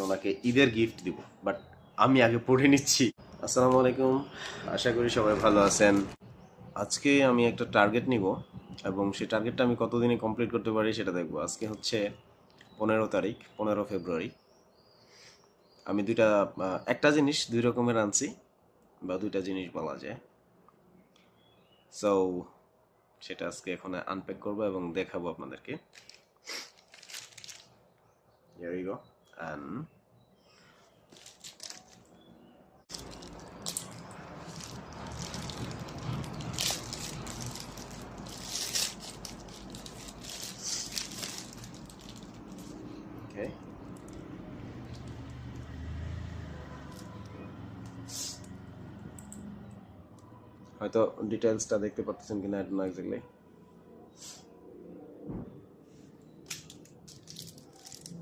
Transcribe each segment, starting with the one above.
ওনাকে ঈদের গিফট দিব, বাট আমি আগে পড়ে নিচ্ছি। আসসালামু আলাইকুম, আশা করি সবাই ভালো আছেন। আজকে আমি একটা টার্গেট নিব এবং সেই টার্গেটটা আমি কতদিনে কমপ্লিট করতে পারি সেটা দেখব। আজকে হচ্ছে 15 তারিখ, 15 ফেব্রুয়ারি। আমি একটা জিনিস দুই রকমের আনছি, বা দুইটা জিনিস বলা যায়। সো সেটা আজকে এখন আনপ্যাক করবো এবং দেখাবো আপনাদেরকে। Here you go. And okay. হয়তো ডিটেইলসটা দেখতে পাচ্ছেন কিনা, এটা না এক্স্যাক্টলি।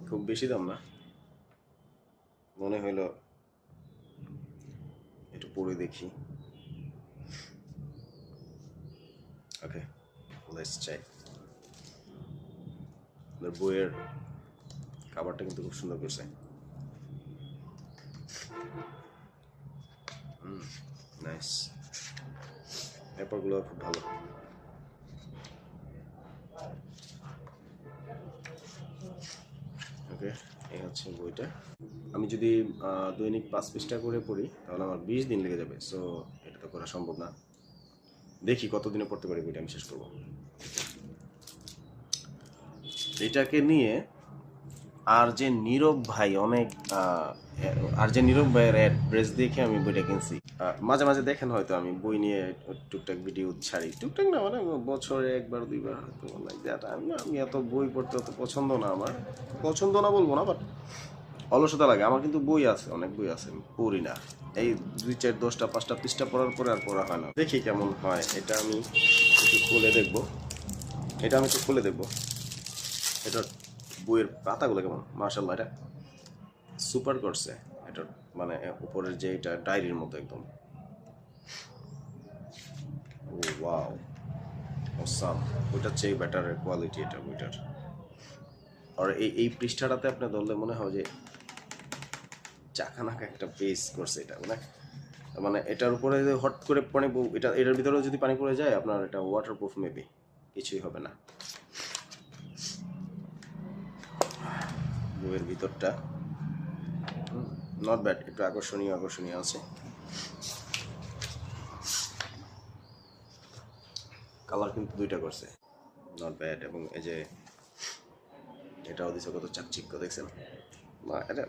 খুব বেশি দাম না, মনে হইলো একটু পরে দেখি। ওকে, লেটস চেক। বইয়ের কাভারটা কিন্তু খুব সুন্দর করছে। নাইস, পেপারগুলো খুব ভালো। ওকে, এই হচ্ছে বইটা। আমি যদি দৈনিক 5 পৃষ্ঠা করে পড়ি তাহলে আমার 20 দিন লেগে যাবে। সো এটা তো করা সম্ভব না। দেখি কতদিনে পড়তে পারি বইটা আমি শেষ করবো। এটাকে নিয়ে আর যে নীরব ভাই অনেক আর যে নীরব ভাইয়ের অ্যাড্রেস দেখে আমি বইটা কিনছি। মাঝে মাঝে দেখেন হয়তো আমি বই নিয়ে টুকটাক ভিডিও ছাড়ি, টুকটাক না মানে বছরে একবার দুইবার হয়তো। আমি এত বই পড়তে অত পছন্দ না, আমার পছন্দ না বলবো না, বাট অলসতা লাগে আমার। কিন্তু বই আছে, অনেক বই আছে, আমি পড়ি না। এই 2, 4, 10টা 5টা পৃষ্ঠা পড়ার পরে আর পড়া হয় না। দেখি কেমন হয়। এটা আমি একটু খুলে দেখবো। এটা বইয়ের পাতাগুলো কেমন, মার্শাল্লাহ, এটা সুপার করছে। এটা মানে উপরের যে এটা ডায়েরির মতো একদম। ও ওয়াও, অসাম। ওইটার চেয়ে বেটার কোয়ালিটি এটা বইটার। আর এই পৃষ্ঠাটাতে আপনি ধরলে মনে হয় যে চাকানাকা একটা পেজ করছে এটা। মানে এটার উপরে হট করে পানি, এটার ভিতরে যদি পানি পড়ে যায় আপনার, এটা ওয়াটারপ্রুফ মেবি, কিছুই হবে না। বইয়ের ভিতরটা নট ব্যাড, একটু আকর্ষণীয় আছে। কালার কিন্তু দুইটা করছে, নট ব্যাড। এবং এই যে এটাও দিছে কত চাকচিক্য, দেখছেন? এটা